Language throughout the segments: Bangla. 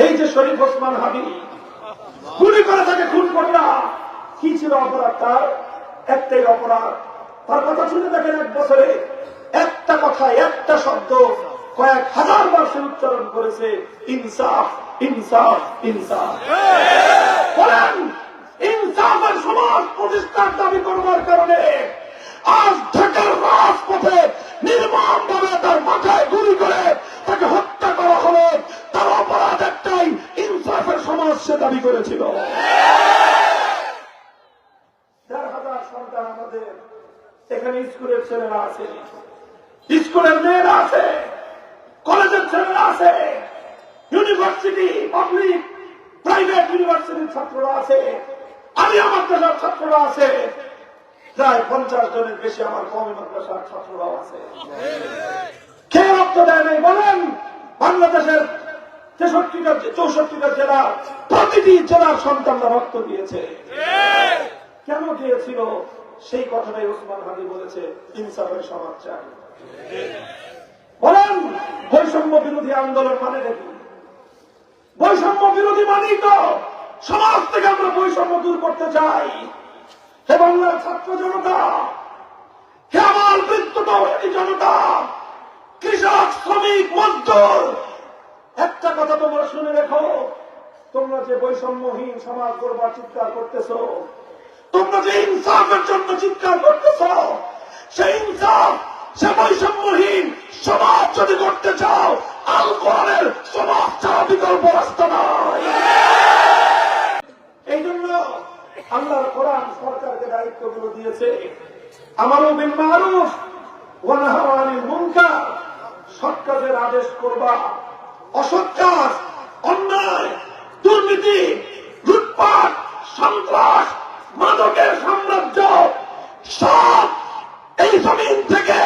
এই যে শরীফ ওসমান হাদি গুলি করে তাকে খুন করলাম, কি ছিল অপরাধ? তার একটাই অপরাধ। তার কথা শুনে দেখেন, এক বছরে একটা কথা, একটা শব্দ কয়েক হাজার বার সে উচ্চারণ করেছে, ইনসাফ, ইনসাফ, ইনসাফ। বলেন, ইনসাফের সমাজ প্রতিষ্ঠার দাবি করবার কারণে আজ ঢাকার রাজপথে নির্মম ভাবে তার মাথায় গুলি করে তাকে হত্যা করা হলো। তার অপরাধ একটাই, ইনসাফের সমাজ সে দাবি করেছিল। ১,৫০০ সন্তান আমাদের এখানে, স্কুলের ছেলেরা আছে, স্কুলের মেয়েরা আছে, কলেজের ছেলেরা আছে, ইউনিভার্সিটি, পাবলিক প্রাইভেট ইউনিভার্সিটির ছাত্ররা আছে, আলিয়া মাদ্রাসার ছাত্ররা আছে, প্রায় ৫০ জনের বেশি আমার কওমি মাদ্রাসার ছাত্ররাও আছে। কে রক্ত দেয় নাই বলেন? বাংলাদেশের ৬৪টা জেলা, প্রতিটি জেলার সন্তানরা রক্ত দিয়েছে। কেন দিয়েছিল? সেই কথাটাই ওসমান হাদি বলেছে, ইনসাফের সমাজ চাই। বলেন, বৈষম্য বিরোধী আন্দোলন মানে নাকি? বৈষম্য বিরোধী মানেই তো সমাজ থেকে আমরা বৈষম্য দূর করতে চাই। হে বাংলার ছাত্র জনতা, হে আমার বিদ্যুৎ জনতা, কৃষক, শ্রমিক, মজদুর, একটা কথা তোমরা শুনে রেখো, তোমরা যে বৈষম্যহীন সমাজ গড়বার চিৎকার করতেছ, তোমরা যে ইনসাফের জন্য চিৎকার করতেছ, সেই ইনসাফ, সে বৈষম্যহীন সমাজ যদি করতে চাও, আল কোরআনের সমাজ ছাড়া বিকল্প রাস্তা নাই। এই জন্য আল্লাহর কোরআন সরকারকে দায়িত্বগুলো দিয়েছে, আমারু বিল মারুফ ওয়া নাহা আনিল মুনকার, সৎ কাজের আদেশ করবা, অসৎ কাজ, অন্যায়, দুর্নীতি, লুটপাট, সন্ত্রাস, মাদকের সাম্রাজ্য সব এই জমিন থেকে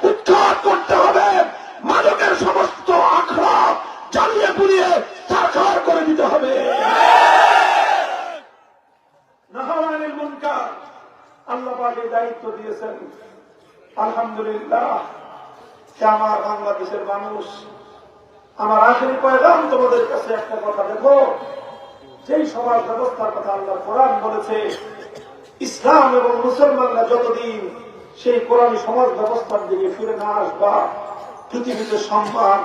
উৎখাত করতে হবে। মাদকের সমস্ত আখড়া জ্বালিয়ে পুড়িয়ে সারখার করে দিতে হবে। নাহওয়ানিল মুনকার আল্লাহ পাক এই দায়িত্ব দিয়েছেন। আলহামদুলিল্লাহ, আমার বাংলাদেশের মানুষ, আমার আখেরি পয়গাম তোমাদের কাছে একটা কথা, দেখো, যেই সমাজ ব্যবস্থার কথা আল্লাহ কোরআন বলেছে, ইসলাম এবং মুসলমানরা যতদিন সেই কোরআনী সমাজ ব্যবস্থার দিকে ফিরে না আসবা, পৃথিবীতে সম্মান,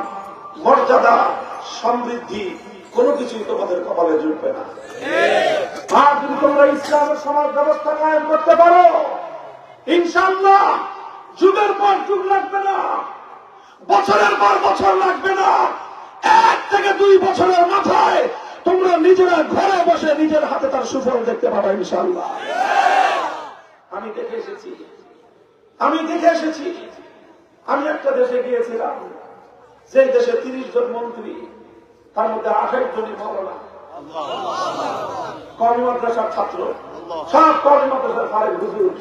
মর্যাদা, সমৃদ্ধি কোনো কিছুই তোমাদের কপালে জুটবে না। আর যদি তোমরা ইসলামের সমাজ ব্যবস্থা কায়েম করতে পারো, ইনশাআল্লাহ যুগের পর যুগ লাগবে না, বছরের পর বছর লাগবে না, 1 থেকে 2 বছরের মাথায় তোমরা নিজেরা ঘরে বসে নিজের হাতে তার সুফল দেখতে পাবে ইনশাআল্লাহ। আমি দেখে এসেছি। আমি একটা দেশে গিয়েছিলাম, সেই দেশে 30 জন মন্ত্রী, তার মধ্যে 28 জনই মওলানা, কওমি মাদ্রাসার ছাত্র, সব কওমি মাদ্রাসার ফারেক হুজুর,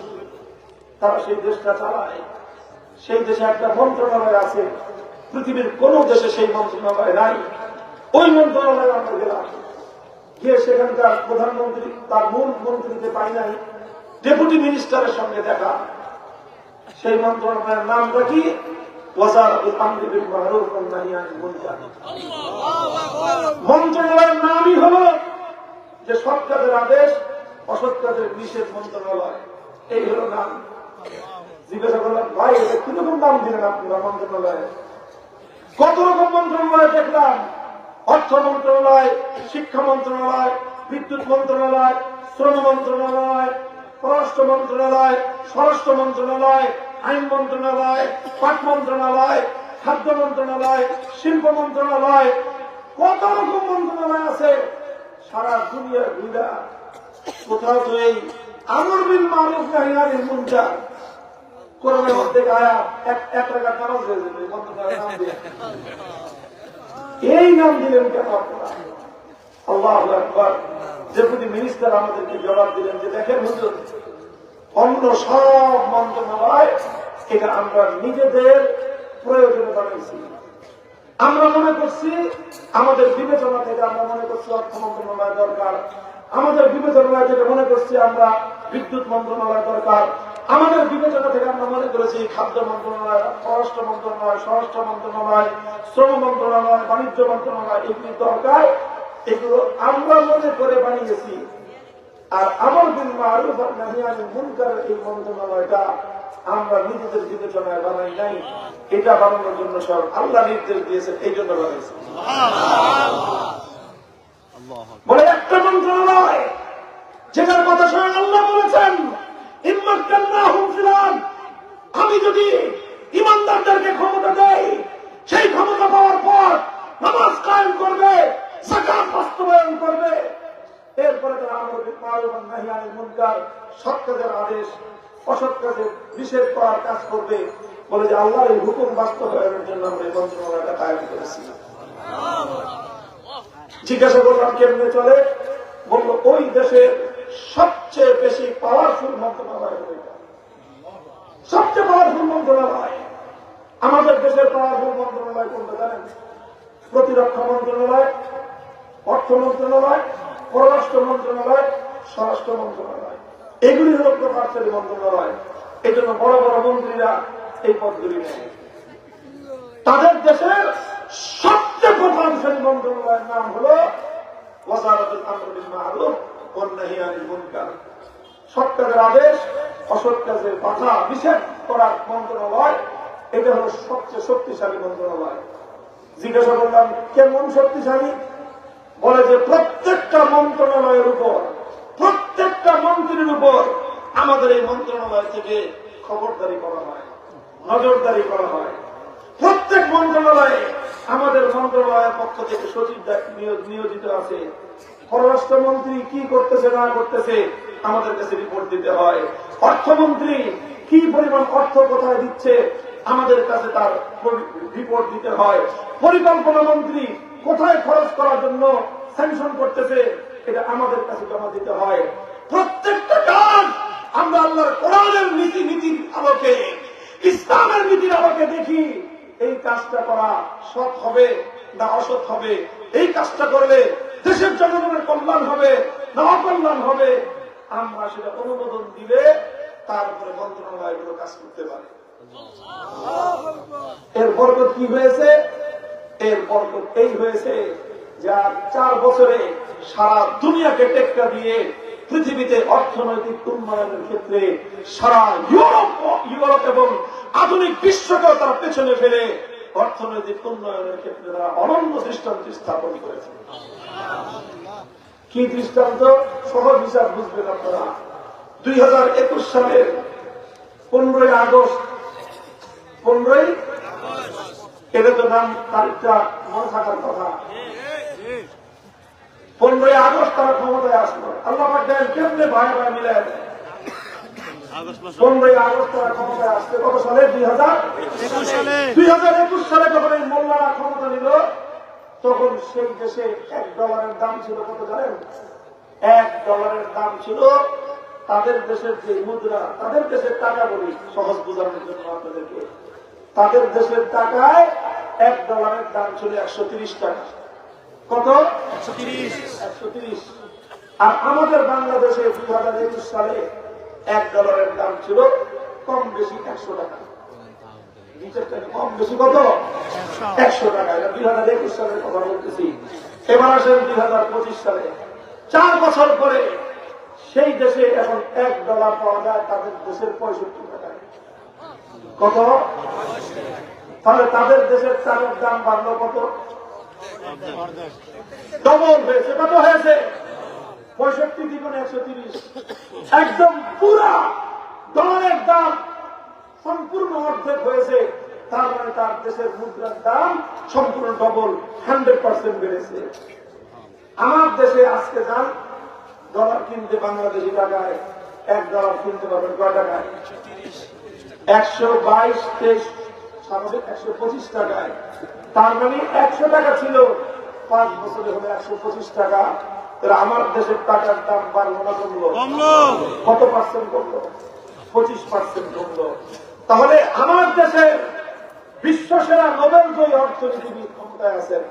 তারা সেই দেশটা চালায়। সেই দেশে একটা মন্ত্রণালয় আছে, পৃথিবীর কোন দেশে সেই মন্ত্রণালয় নাই। ওই মন্ত্রণালয়ে আমরা গেলাম, গিয়ে সেখানকার প্রধানমন্ত্রী, তার মূল মন্ত্রীকে পাই নাই, ডেপুটি মিনিস্টারের সঙ্গে দেখা। সেই মন্ত্রণালয়ের নামটা কি? ওয়াজারাতুল আমরি বিল মারুফ ওয়ান নাহই আনিল মুনকার। মন্ত্রণালয়ের নামই হলো যে সৎ কাজের আদেশ, অসৎ কাজের নিষেধ মন্ত্রণালয়, এই হলো নাম। জিজ্ঞাসা করলাম, ভাই এটা কিরকম নাম দিলেন আপনারা মন্ত্রণালয়ে? কত রকম মন্ত্রণালয় দেখলাম, অর্থ মন্ত্রণালয়, শিক্ষা মন্ত্রণালয়, বিদ্যুৎ মন্ত্রণালয়, শ্রম মন্ত্রণালয়, পররাষ্ট্র মন্ত্রণালয়, স্বরাষ্ট্র মন্ত্রণালয়, আইন মন্ত্রণালয়, পাট মন্ত্রণালয়, খাদ্য মন্ত্রণালয়, শিল্প মন্ত্রণালয়, কত রকম মন্ত্রণালয় আছে। সারা দুনিয়া ঘুরা কোথাও তো এই আমর বিল মারুফ নাহি আনিল মুনকার কোরআনের মধ্যে আয়া এক রাকাত নামাজ হয়ে যাবে মন্ত্রণালয়ের নাম দিয়ে। এই নাম দিলেন কেন আপনারা? আল্লাহু আকবার। ডেপুটি মিনিস্টার আমাদেরকে জবাব দিলেন যে, দেখেন হুজুর, অন্য সব মন্ত্রণালয় এটা আমরা নিজেদের প্রয়োজনে বানাইছি। আমরা মনে করছি, আমাদের বিবেচনা থেকে আমরা মনে করছি অর্থ মন্ত্রণালয় দরকার, আমাদের বিবেচনায় থেকে মনে করছি আমরা বিদ্যুৎ মন্ত্রণালয় দরকার, আমাদের বিবেচনা থেকে আমরা মনে করেছি খাদ্য মন্ত্রণালয়, পররাষ্ট্র মন্ত্রণালয়, স্বরাষ্ট্র মন্ত্রণালয়, শ্রম মন্ত্রণালয়, বাণিজ্য মন্ত্রণালয় এগুলি দরকার। এগুলো আমরা মনে করে বানিয়েছি। আর আমর বিল মারুফ আর নাহি আনিল মুনকার এই মন্ত্রণালয়টা আমরা নিজেদের বিবেচনায় বানাই নাই, এটা বানানোর জন্য সব আল্লাহ নির্দেশ দিয়েছেন, এই জন্য বানাইছি। বলে একটা মন্ত্রণালয় যেটার কথা স্বয়ং আল্লাহ বলেছেন, ইম্মাক্কান্নাহুম ফিল আরদ, আমি যদি ইমানদারদেরকে ক্ষমতা দেই, সেই ক্ষমতা পাওয়ার পর নামাজ কায়েম করবে, যাকাত বাস্তবায়ন করবে, এরপরে তারা আমর বিল মারুফ ওয়া নাহি আনিল মুনকার, সৎ কাজের আদেশ অসৎ কাজের নিষেধ করার কাজ করবে। বলে যে আল্লাহর এই হুকুম বাস্তবায়নের জন্য আমরা এই মন্ত্রণালয়টা কায়েম করেছি। জিজ্ঞাসা করলাম কেমনে চলে? বলল ওই দেশের সবচেয়ে বেশি পাওয়ারফুল মন্ত্রণালয়, সবচেয়ে পাওয়ারফুল মন্ত্রণালয়। আমাদের দেশের পাওয়ারফুল মন্ত্রণালয় কোনটা জানেন? প্রতিরক্ষা মন্ত্রণালয়, অর্থ মন্ত্রণালয়, পররাষ্ট্র মন্ত্রণালয়, স্বরাষ্ট্র মন্ত্রণালয়, এগুলি হল প্রভাবশালী মন্ত্রণালয়। এই জন্য বড় বড় মন্ত্রীরা এই পদগুলি নেয়। তাদের দেশের সবচেয়ে প্রভাবশালী মন্ত্রণালয়ের নাম হল ওয়াজারাতুল আমর বিল মারুফ ওয়ান নাহি আনিল মুনকার, সৎ কাজের আদেশ অসৎ কাজের বাধা নিষেধ করার মন্ত্রণালয়। এটা হল সবচেয়ে শক্তিশালী মন্ত্রণালয়। জিজ্ঞাসা করলাম কেমন শক্তিশালী? বলে যে প্রত্যেকটা মন্ত্রণালয়ের উপর, প্রত্যেকটা মন্ত্রীর উপর আমাদের এই মন্ত্রণালয় থেকে খবরদারি করা হয়, নজরদারি করা হয়। প্রত্যেক মন্ত্রণালয়ে আমাদের মন্ত্রণালয়ের পক্ষ থেকে সচিব নিয়োজিত আছে। পররাষ্ট্রমন্ত্রী কি করতেছে না করতেছে আমাদের কাছে রিপোর্ট দিতে হয়। অর্থমন্ত্রী কি পরিমাণ অর্থ কোথায় দিচ্ছে আমাদের কাছে তার রিপোর্ট দিতে হয়। পরিকল্পনা মন্ত্রী কোথায় খরচ করার জন্য স্যাংশন করতেছে এটা আমাদের কাছে জমা দিতে হয়। প্রত্যেকটা কাজ আমরা আল্লাহর কোরআনের নীতির আলোকে, ইসলামের নীতির আলোকে দেখি এই কাজটা করা সৎ হবে না অসৎ হবে, এই কাজটা করলে দেশের জনগণের কল্যাণ হবে না অকল্যাণ হবে, আমরা সেটা অনুমোদন দিলে তারপরে মন্ত্রণালয়গুলো কাজ করতে পারে। এর বরকত কি হয়েছে? এর বরকত এই হয়েছে যে 4 বছরে সারা দুনিয়াকে টেক্কা দিয়ে পৃথিবীতে অর্থনৈতিক উন্নয়নের ক্ষেত্রে সারা ইউরোপ এবং আধুনিক বিশ্বকে তারা পেছনে ফেলে অর্থনৈতিক উন্নয়নের ক্ষেত্রে তারা অনন্য দৃষ্টান্ত স্থাপন করেছে। কি দৃষ্টান্ত? সহজ হিসাব বুঝবেন আপনারা। 2021 সালের 15ই আগস্ট, 15ই, এটা তো নাম তারিখটা মনে থাকার কথা। 15ই আগস্ট তারা ক্ষমতায় আসলো। আল্লাহ পাক দেন কেমনে ভাই ভাই মিলে 15ই আগস্ট তারা ক্ষমতায় আসছে কত সালে? 2021 সালে যখন এই মোল্লারা ক্ষমতা নিল তখন সেই দেশে $1 দাম ছিল কত জানেন? $1 দাম ছিল তাদের দেশের যে মুদ্রা, তাদের দেশের টাকা বলি সহজ বোঝানোর জন্য আপনাদেরকে, তাদের দেশের টাকায় $1 দাম ছিল 130 টাকা। কত? 130। আর আমাদের বাংলাদেশে 2021 সালে $1 দাম ছিল কম বেশি 100 টাকা। কম বেশি কত? 100 টাকা। 2021 সালের কথা বলতেছি। এবার আসেন 2025 সালে, 4 বছর পরে সেই দেশে এখন $1 পাওয়া যায় তাদের দেশের 65 টাকায়। কত? তাহলে তাদের দেশের চালের দাম বাড়লো কত? ডবল হয়েছে। কত হয়েছে? 65 দ্বিগুণে 130। একদম পুরা ডলারের দাম সম্পূর্ণ অর্ধেক হয়েছে। তার মানে তার দেশের মুদ্রার দাম সম্পূর্ণ ডবল, 100% বেড়েছে। আমার দেশে আজকে যান ডলার কিনতে, বাংলাদেশি টাকায় $1 কিনতে পারবেন কয় টাকায়? 122, স্বাভাবিক 125 টাকায়। তার মানে 100 টাকা ছিল, 5 বছরে হলে 125 টাকা। আমার দেশের টাকার দাম বাড়লো না কমলো? কত পার্সেন্ট কমলো? 25% কমলো। তাহলে আমার দেশের বিশ্বসেরা নোবেল জয়ী অর্থনীতিবিদ ক্ষমতায় আছেন,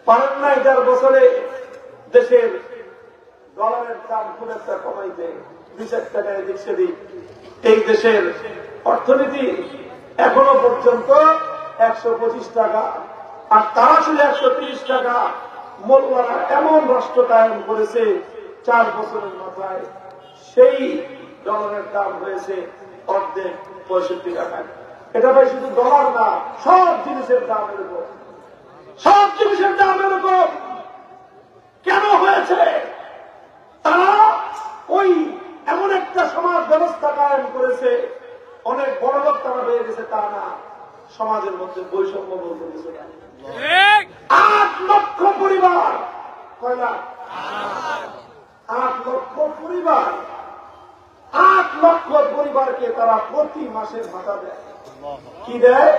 পারেন না 4 বছরে দেশের ডলারের দাম খুব একটা কমাইতে, 2 টাকায় এদিক সেদিক। এই দেশের অর্থনীতি এখনো পর্যন্ত 125 টাকা, আর তারা ছিল 130 টাকা। মোল্লারা এমন রাষ্ট্র কায়েম করেছে 4 বছরের মাথায় সেই ডলারের দাম হয়েছে অর্ধেক 65 টাকা। এটা ভাই শুধু ডলার না, সব জিনিসের দাম এরকম, সব জিনিসের দাম এরকম। কেন হয়েছে? তারা ওই এমন একটা সমাজ ব্যবস্থা কায়েম করেছে, অনেক বড় লোক তারা হয়ে গেছে তা না, সমাজের মধ্যে বৈষম্য বলতে কিছু না। 8 লক্ষ পরিবার, কয় লাখ? 8 লক্ষ পরিবার, 8 লক্ষ পরিবারকে তারা প্রতি মাসে ভাতা দেয়। কি দেয়?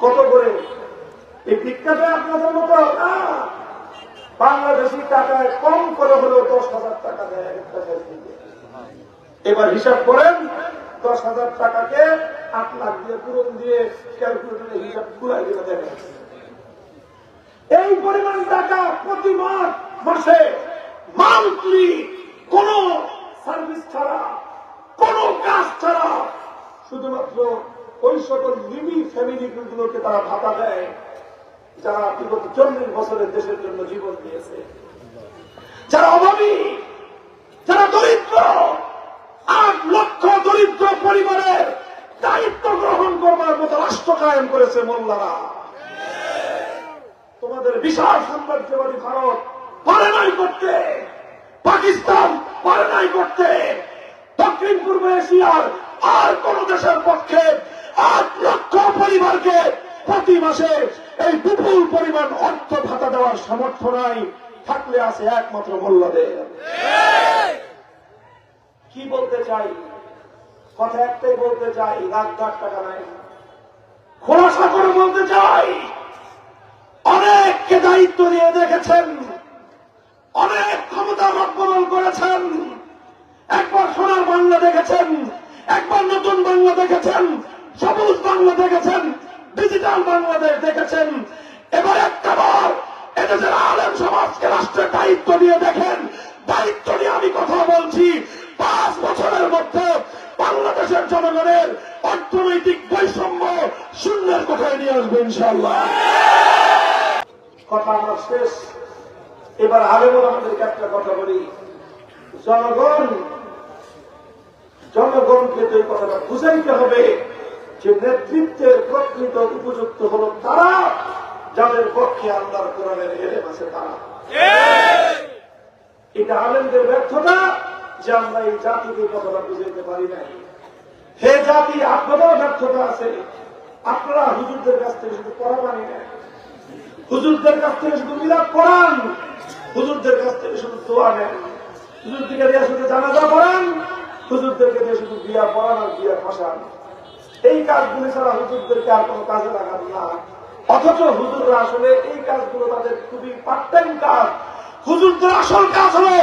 কত করে? এই ভিক্ষা দেয় আপনাদের মতো না, বাংলাদেশি টাকায় কম করে হলেও 10,000 টাকা দেয় একটা ফ্যামিলিতে। এবার হিসাব করেন, 10,000 টাকাকে 8 লাখ দিয়ে পূরণ দিয়ে ক্যালকুলেটরে হিসাব ঘুরাই দিয়ে দেখেন এই পরিমাণ টাকা প্রতি মাসে মান্থলি কোন সার্ভিস ছাড়া, কোন কাজ ছাড়া, শুধুমাত্র ওই সকল লিমি ফ্যামিলিগুলোকে তারা ভাতা দেয় যারা বিগত 40 বছরের দেশের জন্য জীবন দিয়েছে, যারা অভাবী, যারা দরিদ্র। 8 লক্ষ দরিদ্র পরিবারের দায়িত্ব গ্রহণ করবার মতো রাষ্ট্র কায়েম করেছে মোল্লারা। তোমাদের বিশাল সাম্রাজ্যবাদী ভারত পারে নাই করতে, পাকিস্তান পারে নাই করতে, দক্ষিণ পূর্ব এশিয়ার আর কোন দেশের পক্ষে 8 লক্ষ পরিবারকে প্রতি মাসে এই বিপুল পরিমাণ অর্থ ভাতা দেওয়ার সামর্থ্য নাই, থাকলে আছে একমাত্র মোল্লাদের। কি বলতে চাই? কথা একটাই বলতে চাই, লাখ লাখ টাকা নাই। খোলাসা করে বলতে চাই, অনেককে দায়িত্ব দিয়ে দেখেছেন, অনেক ক্ষমতা রক্ষণ করেছেন, একবার সোনার বাংলা দেখেছেন, একবার নতুন বাংলা দেখেছেন, সবুজ বাংলা দেখেছেন, ডিজিটাল বাংলাদেশ দেখেছেন। এবার একটাবার এদেশের আলেম সমাজকে রাষ্ট্রের দায়িত্ব দিয়ে দেখেন। দায়িত্ব নিয়ে আমি কথা বলছি, 5 বছরের মধ্যে বাংলাদেশের জনগণের অর্থনৈতিক বৈষম্য শূন্যের কোথায় নিয়ে আসবে ইনশাআল্লাহ। কথা আমার শেষ। এবার আলেমরা আমাদেরকে একটা কথা বলি, জনগণকে তো এই কথাটা বুঝাইতে হবে যে নেতৃত্বের প্রকৃত উপযুক্ত হল তারা যাদের পক্ষে আল্লাহর কোরআনের এলেম আছে তারা। এটা আলেমদের ব্যর্থতা যে আমরা এই জাতিকে কথাটা বুঝাইতে পারি নাই। হে জাতি, আপনাদেরও ব্যর্থতা আছে। আপনারা হুজুরদের কাছ থেকে শুধু পড়া মানি নেন, হুজুরদের কাছ থেকে শুধু মিলাদ পড়ান, হুজুরদের কাছ থেকে শুধু দোয়া নেন, হুজুরদেরকে দিয়ে শুধু জানাজা পড়ান, হুজুরদেরকে দিয়ে শুধু বিয়া পড়ান আর বিয়া ফাঁসান। এই কাজগুলি ছাড়া হুজুরদেরকে আর কোনো কাজে লাগান না। অথচ হুজুররা আসলে এই কাজগুলো তাদের খুবই পার্ট টাইম কাজ। হুজুরদের আসল কাজ হলো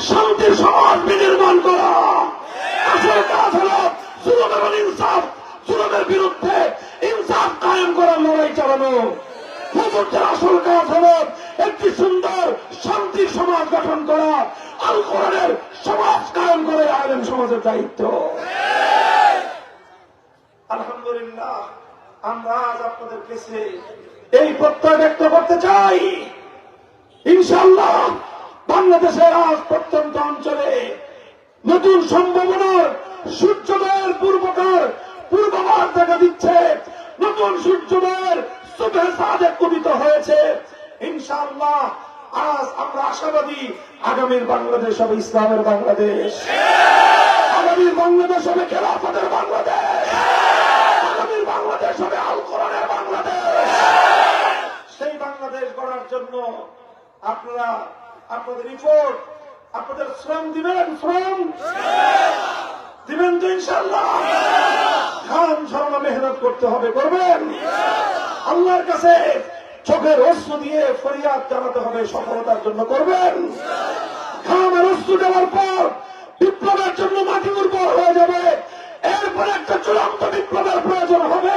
শান্তির সমাজ বিনির্মাণ করা। আসল কাজ হলো জুলুম এবং ইনসাফ, জুলুমের বিরুদ্ধে ইনসাফ কায়েম করার লড়াই চালানো। হুজুরদের আসল কাজ হলো একটি সুন্দর শান্তির সমাজ গঠন করা, আল কোরআনের সমাজ কায়েম করে আলেম সমাজের দায়িত্ব। আলহামদুলিল্লাহ, আমরা আজ আপনাদের কাছে এই প্রত্যয় ব্যক্ত করতে চাই, ইনশাআল্লাহ বাংলাদেশের আজ প্রত্যন্ত অঞ্চলে নতুন সম্ভাবনার সূর্যোদয়ের পূর্বাভাস দেখা দিচ্ছে। নতুন সূর্যোদয়ের সুবহে সাদেক উদিত হয়েছে। ইনশাআল্লাহ আজ আমরা আশাবাদী, আগামীর বাংলাদেশ হবে ইসলামের বাংলাদেশ, আগামীর বাংলাদেশ হবে খেলাফতের বাংলাদেশ, আগামীর বাংলাদেশ হবে আল কোরআনের বাংলাদেশ। সেই বাংলাদেশ গড়ার জন্য আপনারা আপনাদের রিপোর্ট, আপনাদের শ্রম দিবেন, শ্রম দিবেন তো ইনশাআল্লাহ। ঘাম ঝরানো মেহনত করতে হবে, করবেন। আল্লাহর কাছে চোখের অশ্রু দিয়ে ফরিয়াদ জানাতে হবে, সফলতার জন্য করবেন। ঘাম আর অশ্রু দেওয়ার পর বিপ্লবের জন্য মাটি উর্বর হয়ে যাবে। এরপরে একটা চূড়ান্ত বিপ্লবের প্রয়োজন হবে।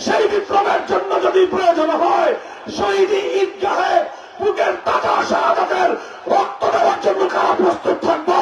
সেই বিপ্লবের জন্য যদি প্রয়োজন হয় শহীদ ঈদগাহে বুকের তাজা শাহাদাতের রক্ত দেওয়ার জন্য কারা প্রস্তুত থাকবো?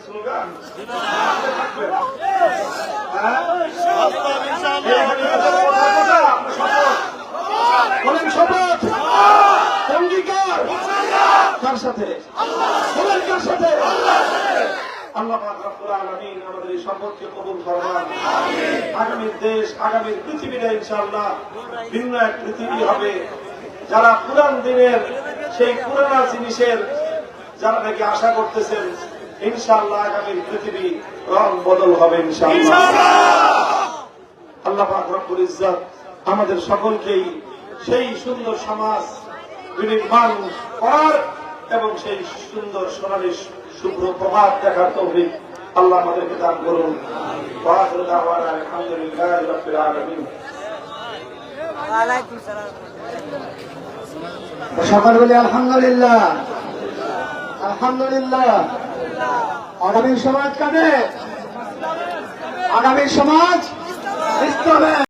স্লোগান থাকবেন? হ্যাঁ? বলেন শপথ, অঙ্গীকার কার সাথে? বলেন কার সাথে? আল্লাহ পাক রব্বুল আলামিন আমাদের এই শপথকে কবুল ফরমান। আগামীর দেশ, আগামীর পৃথিবীটা ইনশাআল্লাহ ভিন্ন এক পৃথিবী হবে। যারা পুরান দিনের সেই পুরানা জিনিসের যারা নাকি আশা করতেছেন, ইনশাআল্লাহ আগামীর পৃথিবী রং বদল হবে ইনশাআল্লাহ। আল্লাহ পাক রব্বুল ইজ্জত আমাদের সকলকেই সেই সুন্দর সমাজ বিনির্মাণ করার এবং সেই সুন্দর সোনালী শুভ্র প্রভাত দেখার তৌফিক আল্লাহ আমাদেরকে দান করুন। আলহামদুলিল্লাহি রাব্বিল আলামিন। সকল বলি আলহামদুলিল্লাহ, আলহামদুলিল্লাহ। আগামী সমাজ কাদের? আগামী সমাজ ইসলামের।